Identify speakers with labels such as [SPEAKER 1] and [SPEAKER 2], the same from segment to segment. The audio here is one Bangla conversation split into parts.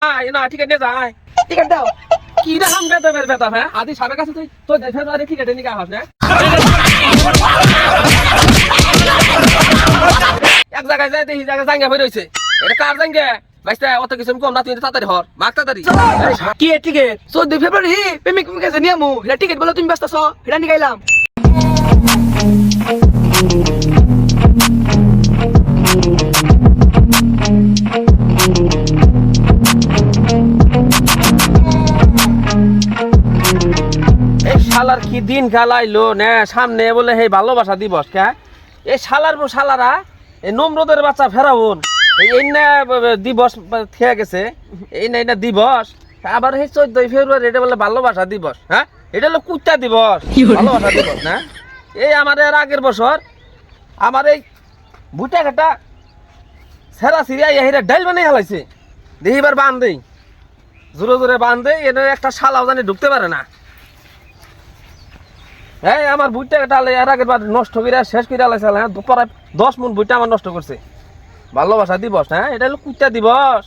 [SPEAKER 1] না টিকিট নিয়ে যায়
[SPEAKER 2] টিকিট দাও।
[SPEAKER 1] কি রে হাম বেদবের বেদব হ্যাঁ আদি সাবের কাছে তুই তো ফেব্রুয়ারি টিকিট নিয়ে আস না এক জায়গায় যাই দেখি জায়গা জাঙ্গা হয়ে রয়েছে এটা কার জাঙ্গা বাইস্তা অত কিছু কম না তুই তাড়াতাড়ি হর মাগ তাড়াতাড়ি
[SPEAKER 2] কি এ টিকিট 14 ফেব্রুয়ারি প্রেমিক প্রেমিকা নিয়ে আমু এটা টিকিট বলে তুমি ব্যস্ত আছো এটা নিয়ে গাইলাম।
[SPEAKER 1] এই শালার কি দিন গালাইলো না সামনে বলে হে ভালোবাসা দিবস কে এই শালারা এই নম্রদের বাচ্চা ফেরাউন এই না দিবস খেয়ে গেছে এই না দিবস আবার এই 14 ফেব্রুয়ারি এটা বলে ভালোবাসা দিবস হ্যাঁ এটা হলো কুত্তা দিবস ভালোবাসা দিবস না এই আমাদের আগের বছর আমার এই বুটা ঘাটা সেরা সিরিয়া এহিরা ডাইল বানিয়ে হালাইছে দেখি এবার বান দেই জোরে জোরে বান দেই এটা একটা শালাও জানি ঢুকতে পারে না। হ্যাঁ আমার বুটটা ডালে এর আগের বার নষ্ট করে শেষ করে আলাইছিল হ্যাঁ দুপুরে 10 মণ বুটটা আমার নষ্ট করছে ভালোবাসা দিবস হ্যাঁ এটা হলো কুত্তা দিবস।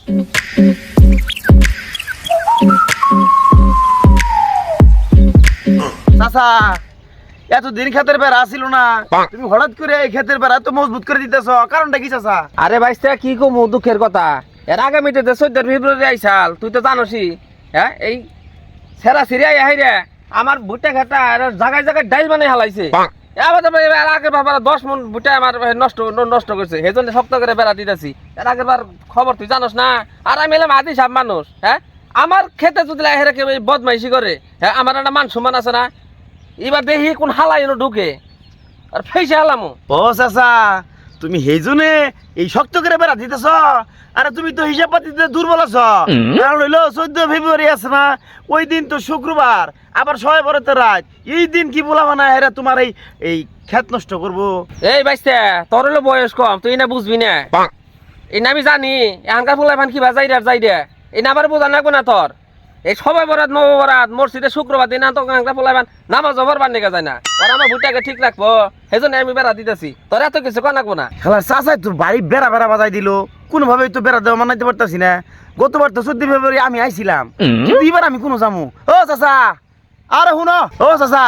[SPEAKER 3] চাচা এতদিন ক্ষেতের বেড়া ছিল না তুমি হঠাৎ করে এই ক্ষেতের বেড়া তো মজবুত করে দিতেছ কারণটা কি চাচা?
[SPEAKER 1] আরে ভাইস্তা কি কমু দুঃখের কথা এর আগামীতে 14 ফেব্রুয়ারি আইসাল তুই তো জানোসই হ্যাঁ এই সেরা সিরিয়া আইরে আমার ভুট্টা ঘাটা জায়গায় জায়গায় ডাইল বানিয়ে হালাইছে এর আগের বার 10 মণ ভুট্টা আমার নষ্ট করছে সেই জন্য শক্ত করে বেড়া দিতেছি এর আগের বার খবর তুই জানোস না আর আমি এলাম আদি সব মানুষ হ্যাঁ আমার খেতে যদি হেরে কেউ বদমাইশি করে হ্যাঁ আমার একটা মান সম্মান আছে না এবার দেখি কোন হালাই ঢুকে আর ফেসে হালামো।
[SPEAKER 3] ও চাচা তুমি সেই জন্য এই শক্ত করে বেড়া দিতেছ আরে তুমি তো হিসাব পাতিতে দুর্বল আছো কারণ হইলো 14 ফেব্রুয়ারি আছে না ওই দিন তো শুক্রবার আবার সবাই বড়তে রাত এই দিন কি বলাবা না এরা তোমার এই ক্ষেত নষ্ট করবো।
[SPEAKER 1] এই বাইস্তা তোর হলো বয়স কম তুই না বুঝবি না এই না আমি জানি এখানকার ফুলাই ফান কিবা যাই রে এই না আবার বোঝা লাগবো না তোর এই সবাই বরাত নবরাত মসজিদে শুক্রবার দিন তো এখানকার ফুলাই ফান নামাজ জবর বান নিকা যায় না ওরা আমার ভুট্টাকে ঠিক রাখবো সেই জন্য আমি বেড়া দিতেছি তোর এত কিছু কন রাখবো না।
[SPEAKER 3] খেলা চাচাই তোর বাড়ি বেড়া বাজাই দিল কোনোভাবেই তো বেড়া দেওয়া মানাইতে পারতাছি না গতবার তো 14 ফেব্রুয়ারি আমি আইছিলাম এবার আমি কোনো যাবো। ও চাচা আরে শুনো ও চাচা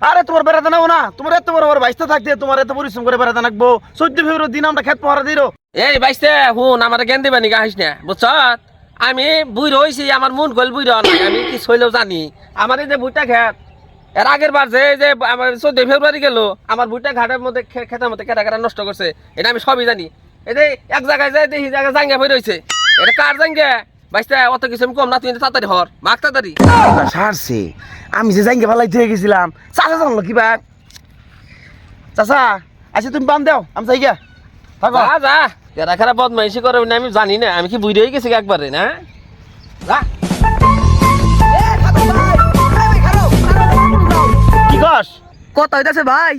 [SPEAKER 3] আরে তোমার বেড়াতে নাও না তোমার এত বড় বড় বাইসটা থাকতে তোমার এত পরিশ্রম করে বেড়াতে নাকবো 14 ফেব্রুয়ারি দিন আমরা খেত পাহারা দিল।
[SPEAKER 1] এই বাইস্তা হুন আমার জ্ঞান দিবা নিকা হাসিস না বুঝছ আমি বুই রয়েছি আমার মন গল বুই নাই আমি কি শৈলেও জানি আমার এই যে ভুট্টা খেত এর আগের বার যে আমার 14 ফেব্রুয়ারি গেল আমার ভুট্টা ঘাটের মধ্যে খেতের মধ্যে কেটা নষ্ট করছে এটা আমি সবই জানি এই যে এক জায়গায় যাই দেখি জায়গায় জাঙ্গা হয়ে রয়েছে এটা কার জাঙ্গা বাইস্তা অত কিছু আমি কম না তুই তাড়াতাড়ি হর মাগ তাড়াতাড়ি
[SPEAKER 3] সারছে আমি যে জাঙ্গে ভালাই থেকে গেছিলাম চাচা জানলো কি বার চাচা আচ্ছা তুমি বান দাও আমি যাই গা
[SPEAKER 1] যা যা এরা খারাপ বদমাইশি করে না আমি জানি না আমি কি বুঝে হয়ে গেছি একবারে না যা
[SPEAKER 3] কি কস
[SPEAKER 2] কত হইতাছে ভাই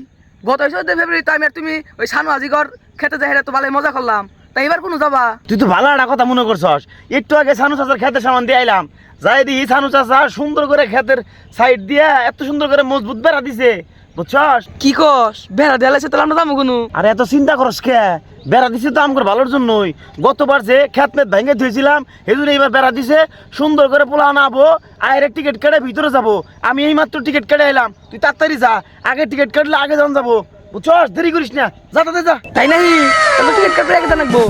[SPEAKER 2] গত 14 ফেব্রুয়ারি তো আমি আর তুমি ওই সানু আজিগর খেতে যাই তো ভালো মজা করলাম তাই এবার কোনো যাবা?
[SPEAKER 3] তুই তো ভালো একটা কথা মনে করছস একটু আগে সানু চাচার খেতের সামান দিয়ে আইলাম যাই দিই সানু চাচা সুন্দর করে খেতের সাইড দিয়ে এত সুন্দর করে মজবুত বেড়া দিছে বুঝছস।
[SPEAKER 2] কি কস বেড়া দেয়ালাইছে তাহলে আমরা যাবো কোনো?
[SPEAKER 3] আর এত চিন্তা করস কে বেড়া দিছে তো আমার ভালোর জন্যই গতবার যে খেত মেত ভেঙে ধুয়েছিলাম এই জন্য এইবার বেড়া দিছে সুন্দর করে পোলা আনাবো আয়ের টিকিট কেটে ভিতরে যাবো আমি এই মাত্র টিকিট কেটে এলাম তুই তাড়াতাড়ি যা আগে টিকিট কাটলে আগে যান যাবো বুঝছস দেরি করিস না যা তাতে যা।
[SPEAKER 2] তাই নাই তাহলে টিকিট কাটতে আগে জানাবো।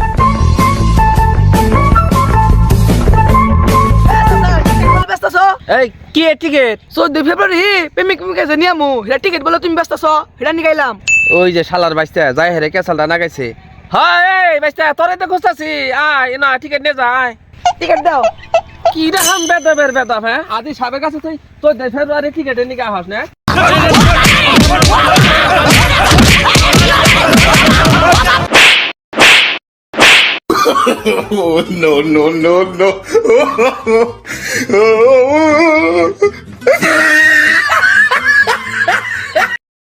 [SPEAKER 2] ব্যস্ত আছো?
[SPEAKER 1] এই কি টিকিট
[SPEAKER 2] 14 ফেব্রুয়ারি প্রেমিক প্রেমিকা নিয়ে আমু এটা টিকিট বলে তুমি ব্যস্ত আছো এটা নিয়ে গাইলাম।
[SPEAKER 1] ওই যে শালার বাইস্তা যাই হেরে কেসালটা না গাইছে হ্যাঁ এই বাইস্তা তোরে তো খুঁজতাছি আয় না টিকিট নিয়ে যায়
[SPEAKER 2] টিকিট দাও।
[SPEAKER 1] কি রে হাম বেদবের বেদব হ্যাঁ আদি সাবের কাছে তুই 14 ফেব্রুয়ারি টিকিট নিয়ে আস না
[SPEAKER 4] Oh, no, no, no, no.